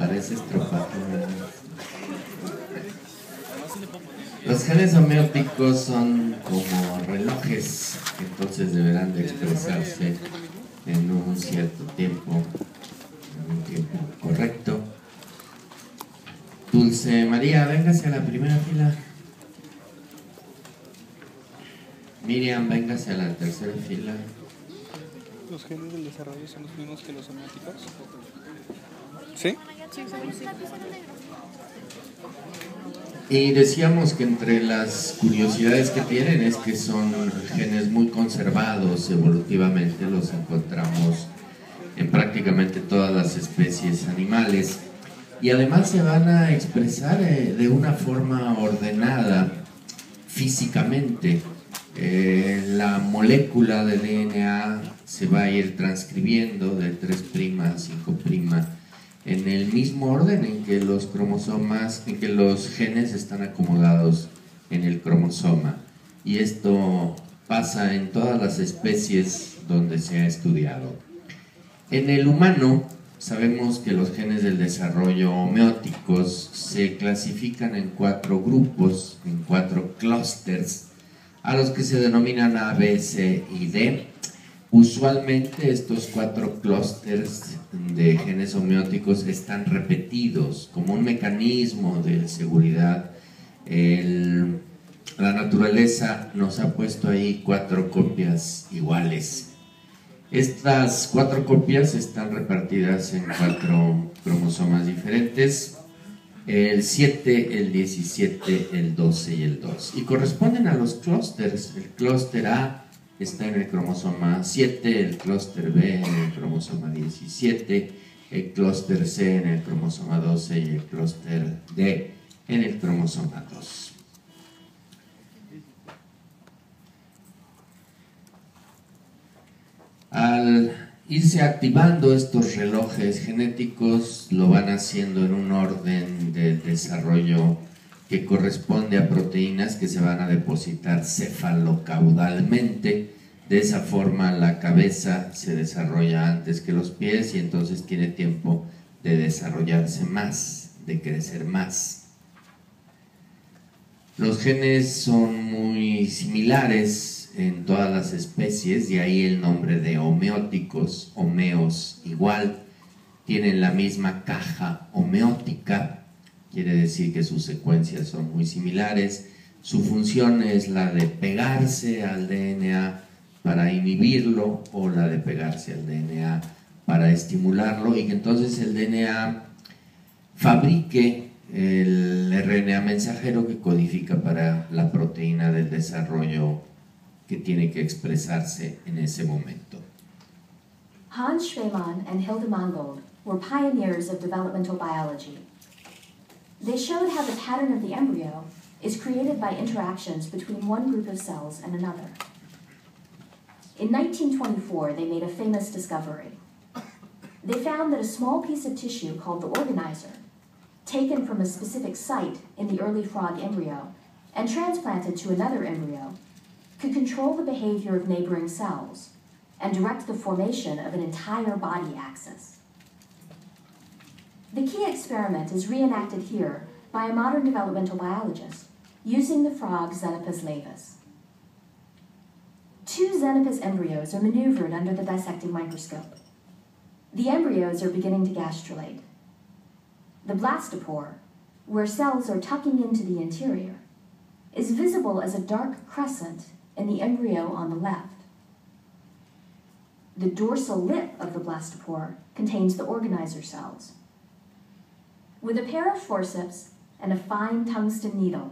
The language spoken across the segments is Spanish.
Parece estropajo. Los genes homeóticos son como relojes, entonces deberán de expresarse en un cierto tiempo, en un tiempo correcto. Dulce María, véngase a la primera fila. Miriam, véngase a la tercera fila. ¿Los genes del desarrollo son los mismos que los homeóticos? ¿Sí? Y decíamos que entre las curiosidades que tienen es que son genes muy conservados evolutivamente, los encontramos en prácticamente todas las especies animales y además se van a expresar de una forma ordenada físicamente. La molécula de DNA se va a ir transcribiendo de 3' a 5' en el mismo orden en que los cromosomas, en que los genes están acomodados en el cromosoma. Y esto pasa en todas las especies donde se ha estudiado. En el humano sabemos que los genes del desarrollo homeóticos se clasifican en 4 grupos, en 4 clústeres, a los que se denominan A, B, C y D. Usualmente estos 4 clústeres de genes homeóticos están repetidos como un mecanismo de seguridad. La naturaleza nos ha puesto ahí 4 copias iguales. Estas 4 copias están repartidas en 4 cromosomas diferentes, el 7, el 17, el 12 y el 2, y corresponden a los clústeres. El clúster A está en el cromosoma 7, el clúster B en el cromosoma 17, el clúster C en el cromosoma 12 y el clúster D en el cromosoma 2. Al irse activando estos relojes genéticos, lo van haciendo en un orden de desarrollo que corresponde a proteínas que se van a depositar cefalocaudalmente. De esa forma la cabeza se desarrolla antes que los pies y entonces tiene tiempo de desarrollarse más, de crecer más. Los genes son muy similares en todas las especies, de ahí el nombre de homeóticos, homeos igual, tienen la misma caja homeótica, quiere decir que sus secuencias son muy similares. Su función es la de pegarse al DNA para inhibirlo o la de pegarse al DNA para estimularlo, y que entonces el DNA fabrique el RNA mensajero que codifica para la proteína del desarrollo que tiene que expresarse en ese momento. Hans Schwemann and Hilde Mangold were pioneers of developmental biology. They showed how the pattern of the embryo is created by interactions between one group of cells and another. In 1924, they made a famous discovery. They found that a small piece of tissue called the organizer, taken from a specific site in the early frog embryo and transplanted to another embryo, could control the behavior of neighboring cells and direct the formation of an entire body axis. The key experiment is reenacted here by a modern developmental biologist using the frog Xenopus laevis. 2 Xenopus embryos are maneuvered under the dissecting microscope. The embryos are beginning to gastrulate. The blastopore, where cells are tucking into the interior, is visible as a dark crescent in the embryo on the left. The dorsal lip of the blastopore contains the organizer cells. With a pair of forceps and a fine tungsten needle,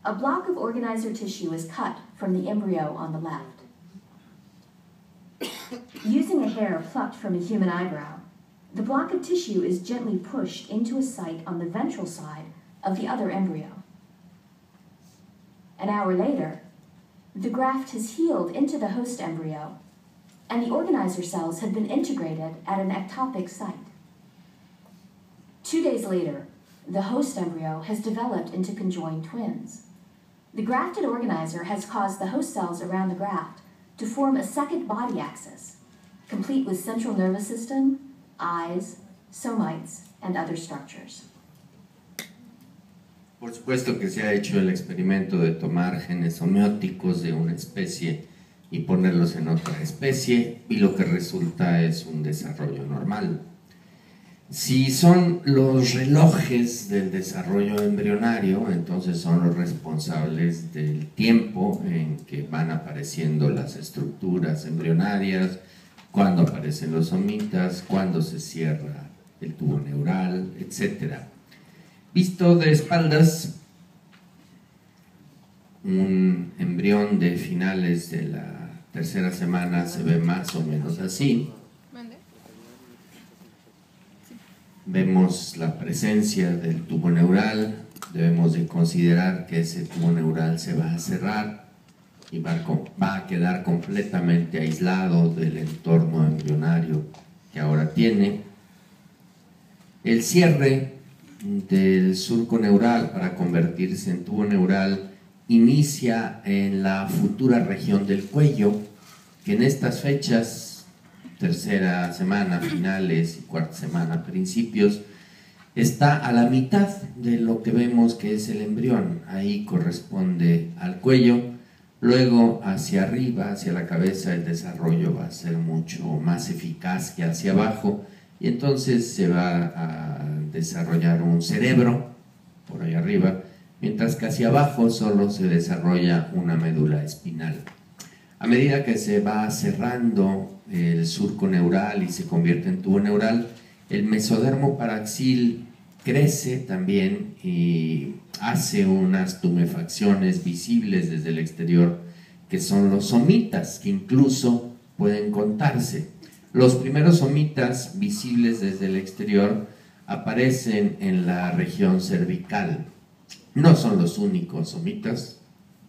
a block of organizer tissue is cut from the embryo on the left. Using a hair plucked from a human eyebrow, the block of tissue is gently pushed into a site on the ventral side of the other embryo. An hour later, the graft has healed into the host embryo, and the organizer cells have been integrated at an ectopic site. 2 days later, the host embryo has developed into conjoined twins. The grafted organizer has caused the host cells around the graft to form a second body axis, complete with central nervous system, eyes, somites, and other structures. Por supuesto que se ha hecho el experimento de tomar genes homeóticos de una especie y ponerlos en otra especie, y lo que resulta es un desarrollo normal. Si son los relojes del desarrollo embrionario, entonces son los responsables del tiempo en que van apareciendo las estructuras embrionarias, cuándo aparecen los somitas, cuándo se cierra el tubo neural, etc. Visto de espaldas, un embrión de finales de la tercera semana se ve más o menos así. Vemos la presencia del tubo neural, debemos de considerar que ese tubo neural se va a cerrar y va a quedar completamente aislado del entorno embrionario que ahora tiene. El cierre del surco neural para convertirse en tubo neural inicia en la futura región del cuello, que en estas fechas, tercera semana, finales, y cuarta semana, principios, está a la mitad de lo que vemos que es el embrión. Ahí corresponde al cuello. Luego hacia arriba, hacia la cabeza, el desarrollo va a ser mucho más eficaz que hacia abajo, y entonces se va a desarrollar un cerebro por ahí arriba, mientras que hacia abajo solo se desarrolla una médula espinal. A medida que se va cerrando el surco neural y se convierte en tubo neural, el mesodermo paraxil crece también y hace unas tumefacciones visibles desde el exterior, que son los somitas, que incluso pueden contarse. Los primeros somitas visibles desde el exterior aparecen en la región cervical. No son los únicos somitas,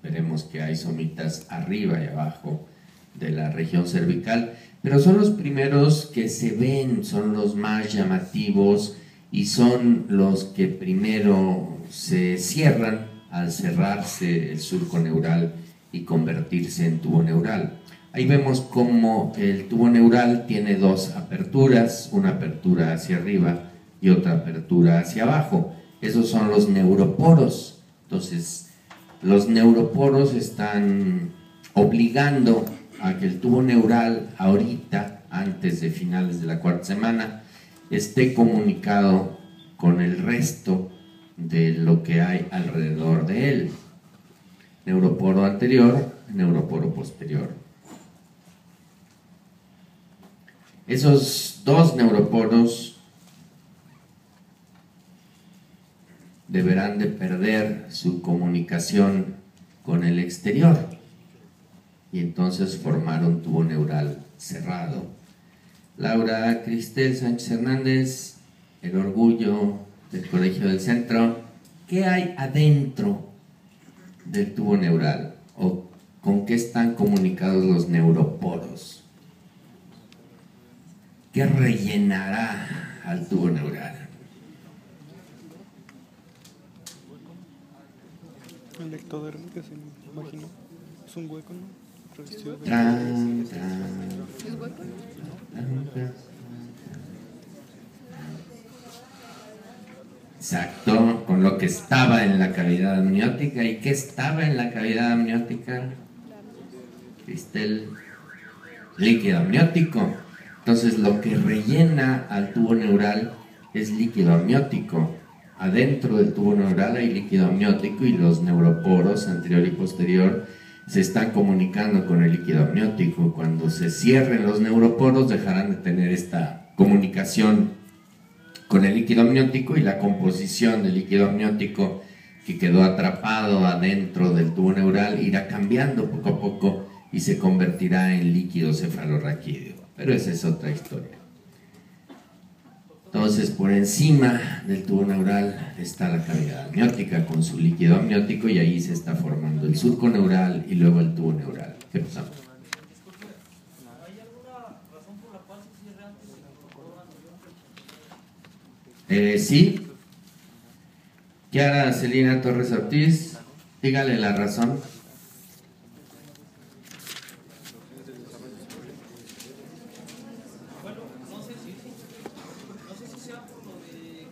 veremos que hay somitas arriba y abajo de la región cervical, pero son los primeros que se ven, son los más llamativos y son los que primero se cierran al cerrarse el surco neural y convertirse en tubo neural. Ahí vemos cómo el tubo neural tiene dos aperturas, una apertura hacia arriba y otra apertura hacia abajo. Esos son los neuroporos. Entonces, los neuroporos están obligando a que el tubo neural ahorita, antes de finales de la cuarta semana, esté comunicado con el resto de lo que hay alrededor de él. Neuroporo anterior, neuroporo posterior. Esos dos neuroporos deberán de perder su comunicación con el exterior y entonces formar un tubo neural cerrado. Laura Cristel Sánchez Hernández, el orgullo del Colegio del Centro. ¿Qué hay adentro del tubo neural? ¿O con qué están comunicados los neuroporos? ¿Qué rellenará al tubo neural? El ectodermo, que se me imagino, es un hueco, ¿no? Revestido de... ¿Es hueco? Exacto, con lo que estaba en la cavidad amniótica. ¿Y qué estaba en la cavidad amniótica? Cristel, líquido amniótico. Entonces lo que rellena al tubo neural es líquido amniótico. Adentro del tubo neural hay líquido amniótico y los neuroporos anterior y posterior se están comunicando con el líquido amniótico. Cuando se cierren los neuroporos dejarán de tener esta comunicación con el líquido amniótico, y la composición del líquido amniótico que quedó atrapado adentro del tubo neural irá cambiando poco a poco y se convertirá en líquido cefalorraquídeo. Pero esa es otra historia. Entonces, por encima del tubo neural está la cavidad amniótica con su líquido amniótico, y ahí se está formando el surco neural y luego el tubo neural. ¿Qué pasa? Sí. Kiara Celina Torres Ortiz, dígale la razón. Bueno, no sé si sea por lo de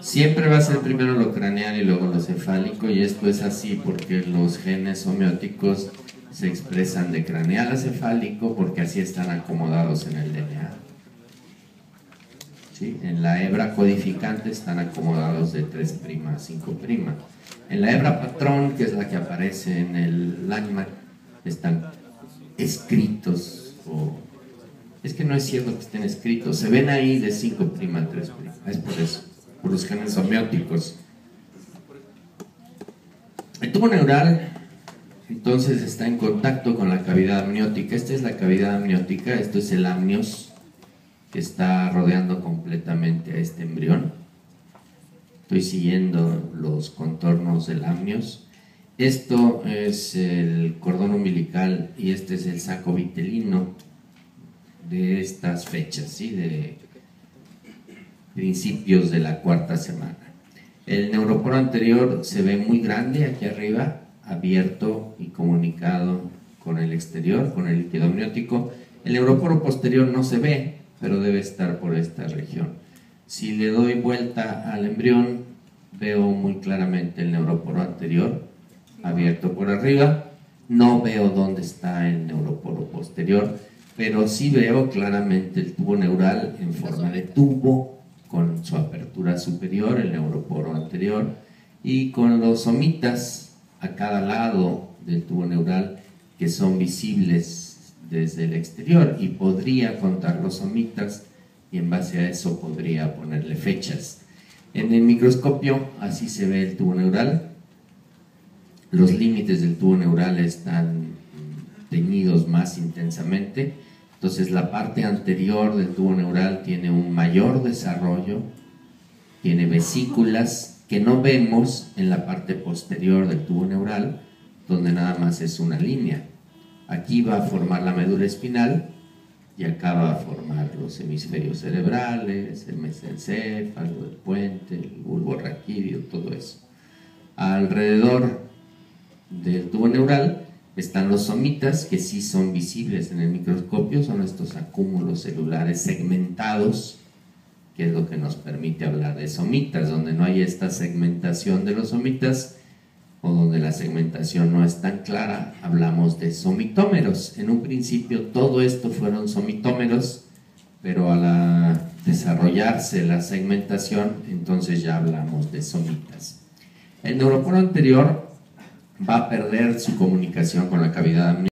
Siempre va a ser primero lo craneal y luego lo cefálico, y esto es así porque los genes homeóticos se expresan de craneal a cefálico porque así están acomodados en el DNA. ¿Sí? En la hebra codificante están acomodados de 3' a 5'. En la hebra patrón, que es la que aparece en el LACMA, están escritos, es que no es cierto que estén escritos, se ven ahí de 5' a 3', es por eso, por los genes homeóticos. El tubo neural entonces está en contacto con la cavidad amniótica. Esta es la cavidad amniótica, esto es el amnios que está rodeando completamente a este embrión. Estoy siguiendo los contornos del amnios. Esto es el cordón umbilical y este es el saco vitelino de estas fechas, ¿sí? De principios de la 4ª semana. El neuroporo anterior se ve muy grande aquí arriba, abierto y comunicado con el exterior, con el líquido amniótico. El neuroporo posterior no se ve, pero debe estar por esta región. Si le doy vuelta al embrión, veo muy claramente el neuroporo anterior, abierto por arriba. No veo dónde está el neuroporo posterior, pero sí veo claramente el tubo neural en forma de tubo, con su apertura superior, el neuroporo anterior, y con los somitas a cada lado del tubo neural que son visibles desde el exterior, y podría contar los somitas y en base a eso podría ponerle fechas. En el microscopio así se ve el tubo neural. Los límites del tubo neural están teñidos más intensamente. Entonces la parte anterior del tubo neural tiene un mayor desarrollo, tiene vesículas que no vemos en la parte posterior del tubo neural, donde nada más es una línea. Aquí va a formar la médula espinal y acá va a formar los hemisferios cerebrales, el mesencéfalo, el puente, el bulbo raquídeo, todo eso. Alrededor del tubo neural están los somitas, que sí son visibles en el microscopio, son estos acúmulos celulares segmentados, que es lo que nos permite hablar de somitas. Donde no hay esta segmentación de los somitas, o donde la segmentación no es tan clara, hablamos de somitómeros. En un principio todo esto fueron somitómeros, pero al desarrollarse la segmentación, entonces ya hablamos de somitas. El neuroporo anterior va a perder su comunicación con la cavidad amniótica.